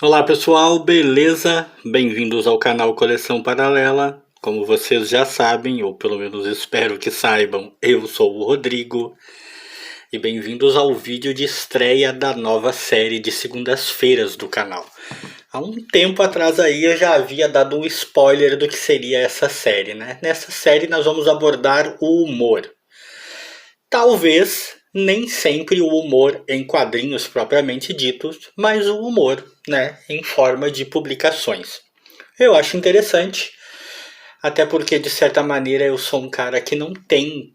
Olá pessoal, beleza? Bem-vindos ao canal Coleção Paralela. Como vocês já sabem, ou pelo menos espero que saibam, eu sou o Rodrigo. E bem-vindos ao vídeo de estreia da nova série de segundas-feiras do canal. Há um tempo atrás aí eu já havia dado um spoiler do que seria essa série, né? Nessa série nós vamos abordar o humor. Talvez nem sempre o humor em quadrinhos propriamente ditos, mas o humor, né, em forma de publicações. Eu acho interessante, até porque de certa maneira eu sou um cara que não tem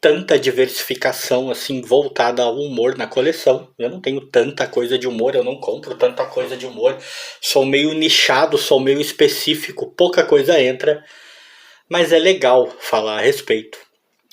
tanta diversificação assim voltada ao humor na coleção. Eu não tenho tanta coisa de humor, eu não compro tanta coisa de humor. Sou meio nichado, sou meio específico, pouca coisa entra, mas é legal falar a respeito.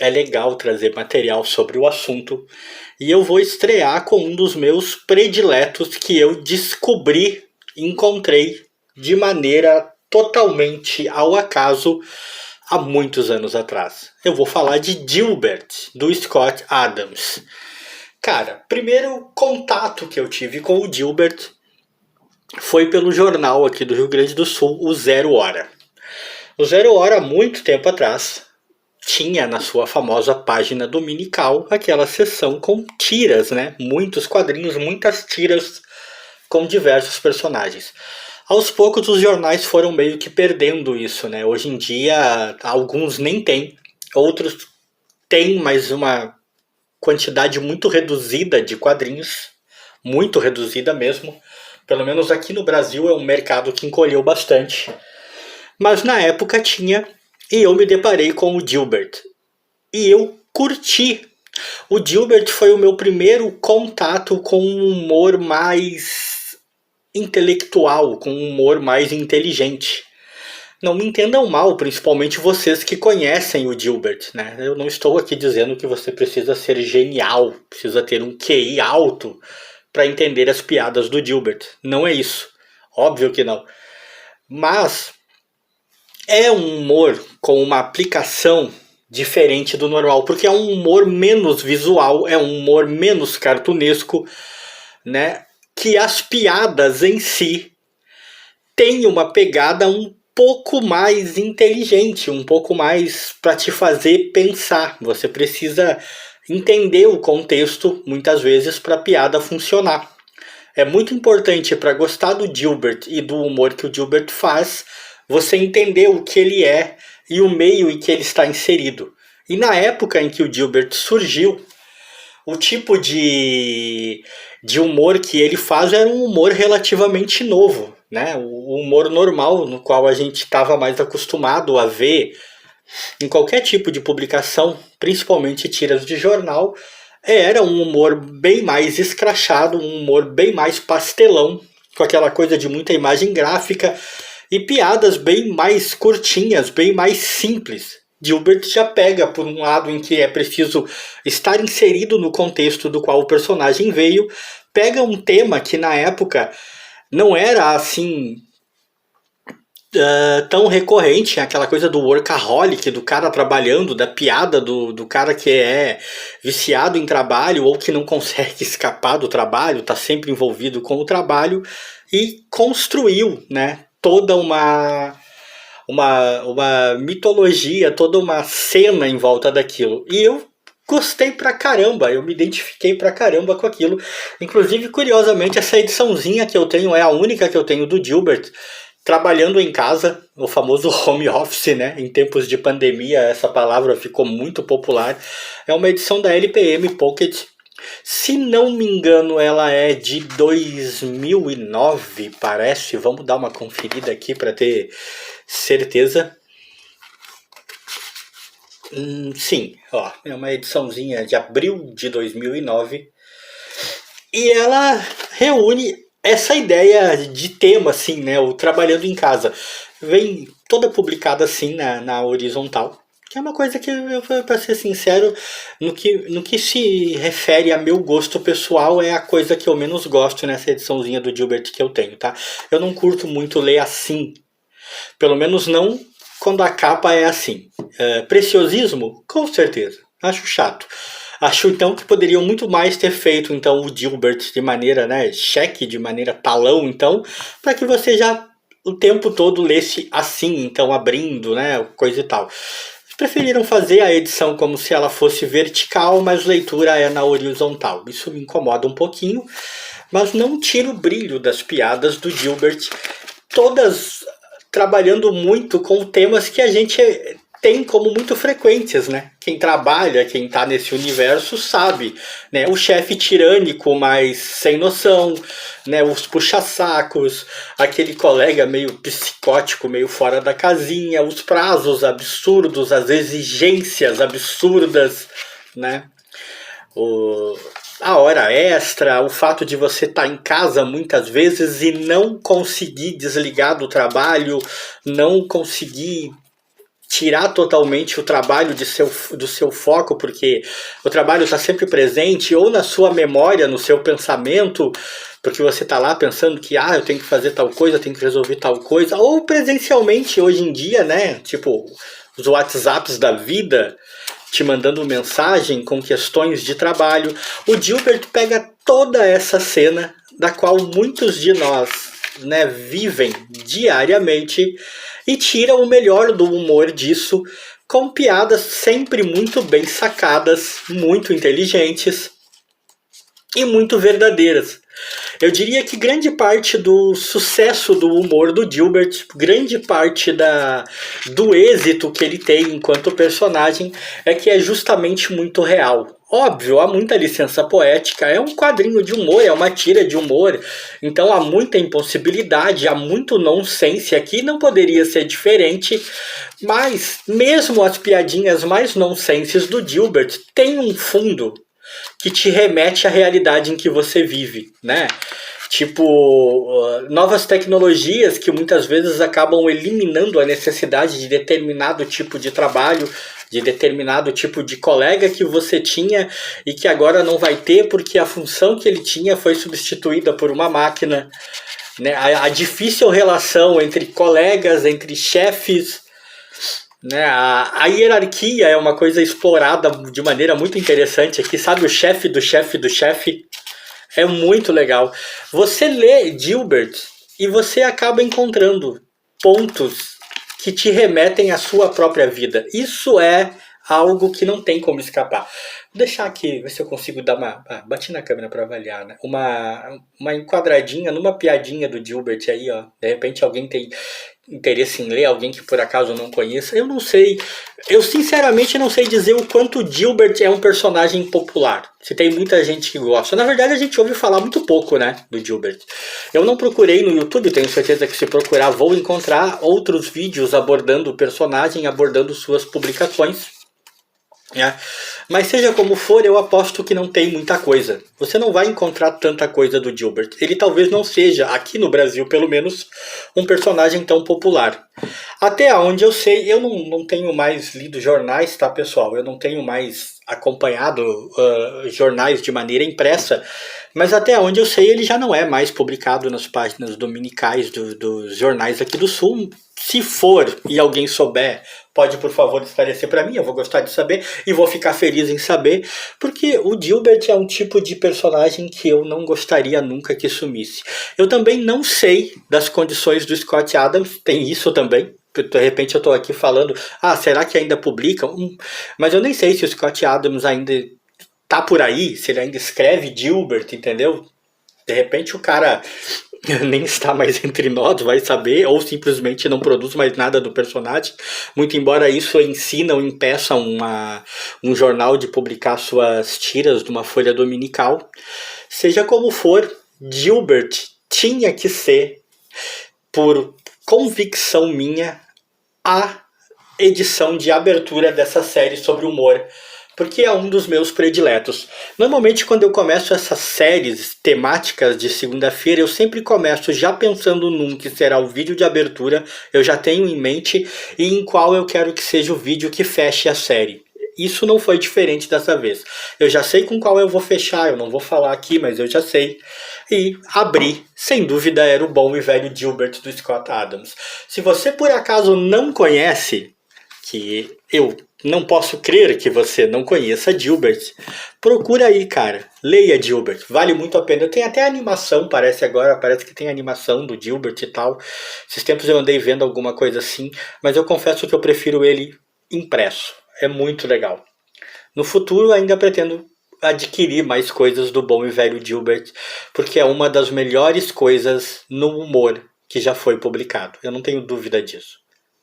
É legal trazer material sobre o assunto. E eu vou estrear com um dos meus prediletos que eu descobri, encontrei de maneira totalmente ao acaso há muitos anos atrás. Eu vou falar de Dilbert, do Scott Adams. Cara, primeiro contato que eu tive com o Dilbert foi pelo jornal aqui do Rio Grande do Sul, o Zero Hora. O Zero Hora, há muito tempo atrás, tinha na sua famosa página dominical aquela seção com tiras, né? Muitos quadrinhos, muitas tiras com diversos personagens. Aos poucos os jornais foram meio que perdendo isso, né? Hoje em dia alguns nem têm, outros têm, mas uma quantidade muito reduzida de quadrinhos, muito reduzida mesmo. Pelo menos aqui no Brasil é um mercado que encolheu bastante. Mas na época tinha, e eu me deparei com o Dilbert. E eu curti. O Dilbert foi o meu primeiro contato com um humor mais intelectual, com um humor mais inteligente. Não me entendam mal, principalmente vocês que conhecem o Dilbert, né? Eu não estou aqui dizendo que você precisa ser genial, precisa ter um QI alto para entender as piadas do Dilbert. Não é isso. Óbvio que não. Mas é um humor com uma aplicação diferente do normal, porque é um humor menos visual, é um humor menos cartunesco, né? Que as piadas em si têm uma pegada um pouco mais inteligente, um pouco mais para te fazer pensar. Você precisa entender o contexto muitas vezes para a piada funcionar. É muito importante para gostar do Dilbert e do humor que o Dilbert faz, você entender o que ele é e o meio em que ele está inserido. E na época em que o Dilbert surgiu, o tipo de humor que ele faz era um humor relativamente novo, né? O humor normal, no qual a gente estava mais acostumado a ver em qualquer tipo de publicação, principalmente tiras de jornal, era um humor bem mais escrachado, um humor bem mais pastelão, com aquela coisa de muita imagem gráfica e piadas bem mais curtinhas, bem mais simples. Dilbert já pega por um lado em que é preciso estar inserido no contexto do qual o personagem veio, pega um tema que na época não era assim tão recorrente, aquela coisa do workaholic, do cara trabalhando, da piada do cara que é viciado em trabalho ou que não consegue escapar do trabalho, está sempre envolvido com o trabalho, e construiu, né, toda uma mitologia, toda uma cena em volta daquilo. E eu gostei pra caramba, eu me identifiquei pra caramba com aquilo. Inclusive, curiosamente, essa ediçãozinha que eu tenho é a única que eu tenho do Dilbert, trabalhando em casa, o famoso home office, né? Em tempos de pandemia, essa palavra ficou muito popular. É uma edição da LPM Pocket. Se não me engano, ela é de 2009, parece. Vamos dar uma conferida aqui para ter certeza. Sim, ó, é uma ediçãozinha de abril de 2009. E ela reúne essa ideia de tema, assim, né? O trabalhando em casa. Vem toda publicada assim na horizontal. Que é uma coisa que, pra ser sincero, no que se refere a meu gosto pessoal, é a coisa que eu menos gosto nessa ediçãozinha do Dilbert que eu tenho, tá? Eu não curto muito ler assim. Pelo menos não quando a capa é assim. Preciosismo? Com certeza. Acho chato. Acho então que poderiam muito mais ter feito então o Dilbert de maneira, né, cheque, de maneira talão, então, para que você já o tempo todo lesse assim, então abrindo, né, coisa e tal. Preferiram fazer a edição como se ela fosse vertical, mas leitura é na horizontal. Isso me incomoda um pouquinho, mas não tira o brilho das piadas do Dilbert, todas trabalhando muito com temas que a gente tem como muito frequentes, né? Quem trabalha, quem tá nesse universo sabe, né? O chefe tirânico, mas sem noção, né? Os puxa-sacos, aquele colega meio psicótico, meio fora da casinha, os prazos absurdos, as exigências absurdas, né? A hora extra, o fato de você estar em casa muitas vezes e não conseguir desligar do trabalho, não conseguir tirar totalmente o trabalho do seu foco, porque o trabalho está sempre presente, ou na sua memória, no seu pensamento, porque você está lá pensando que eu tenho que fazer tal coisa, tenho que resolver tal coisa, ou presencialmente hoje em dia, né? Tipo, os WhatsApps da vida te mandando mensagem com questões de trabalho. O Dilbert pega toda essa cena, da qual muitos de nós, né, vivem diariamente, e tira o melhor do humor disso, com piadas sempre muito bem sacadas, muito inteligentes e muito verdadeiras. Eu diria que grande parte do sucesso do humor do Dilbert, grande parte do êxito que ele tem enquanto personagem, é que é justamente muito real. Óbvio, há muita licença poética, é um quadrinho de humor, é uma tira de humor, então há muita impossibilidade, há muito nonsense aqui, não poderia ser diferente, mas mesmo as piadinhas mais nonsenses do Dilbert têm um fundo que te remete à realidade em que você vive, né? Tipo, novas tecnologias que muitas vezes acabam eliminando a necessidade de determinado tipo de trabalho, de determinado tipo de colega que você tinha e que agora não vai ter porque a função que ele tinha foi substituída por uma máquina, né? A difícil relação entre colegas, entre chefes, né? A hierarquia é uma coisa explorada de maneira muito interessante aqui, sabe? O chefe do chefe do chefe é muito legal. Você lê Dilbert e você acaba encontrando pontos que te remetem à sua própria vida. Isso é algo que não tem como escapar. Vou deixar aqui, ver se eu consigo dar uma... bati na câmera para avaliar, né? Uma enquadradinha numa piadinha do Dilbert aí, ó. De repente alguém tem interesse em ler, alguém que por acaso não conheça. Eu não sei. Eu sinceramente não sei dizer o quanto o Dilbert é um personagem popular. Se tem muita gente que gosta. Na verdade a gente ouve falar muito pouco, né, do Dilbert. Eu não procurei no YouTube, tenho certeza que se procurar vou encontrar outros vídeos abordando o personagem, abordando suas publicações. Mas seja como for, eu aposto que não tem muita coisa. Você não vai encontrar tanta coisa do Dilbert. Ele talvez não seja, aqui no Brasil pelo menos, um personagem tão popular. Até onde eu sei, eu não tenho mais lido jornais, tá, pessoal? Eu não tenho mais acompanhado jornais de maneira impressa, mas até onde eu sei ele já não é mais publicado nas páginas dominicais dos jornais aqui do Sul. Se for e alguém souber, pode por favor esclarecer para mim, eu vou gostar de saber e vou ficar feliz em saber, porque o Dilbert é um tipo de personagem que eu não gostaria nunca que sumisse. Eu também não sei das condições do Scott Adams, tem isso também. De repente eu estou aqui falando, será que ainda publicam? Mas eu nem sei se o Scott Adams ainda tá por aí, se ele ainda escreve Dilbert, entendeu? De repente o cara nem está mais entre nós, vai saber, ou simplesmente não produz mais nada do personagem, muito embora isso ensina ou impeça um jornal de publicar suas tiras de uma folha dominical. Seja como for, Dilbert tinha que ser, por convicção minha, a edição de abertura dessa série sobre humor, porque é um dos meus prediletos. Normalmente quando eu começo essas séries temáticas de segunda-feira, eu sempre começo já pensando num que será o vídeo de abertura, eu já tenho em mente, e em qual eu quero que seja o vídeo que feche a série. Isso não foi diferente dessa vez. Eu já sei com qual eu vou fechar, eu não vou falar aqui, mas eu já sei. E abrir, sem dúvida, era o bom e velho Dilbert do Scott Adams. Se você por acaso não conhece, que eu não posso crer que você não conheça Dilbert, procura aí, cara. Leia Dilbert, vale muito a pena. Tem até animação, parece agora, parece que tem animação do Dilbert e tal. Esses tempos eu andei vendo alguma coisa assim, mas eu confesso que eu prefiro ele impresso. É muito legal. No futuro ainda pretendo adquirir mais coisas do bom e velho Dilbert, porque é uma das melhores coisas no humor que já foi publicado. Eu não tenho dúvida disso.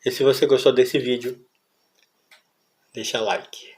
E se você gostou desse vídeo, deixa like.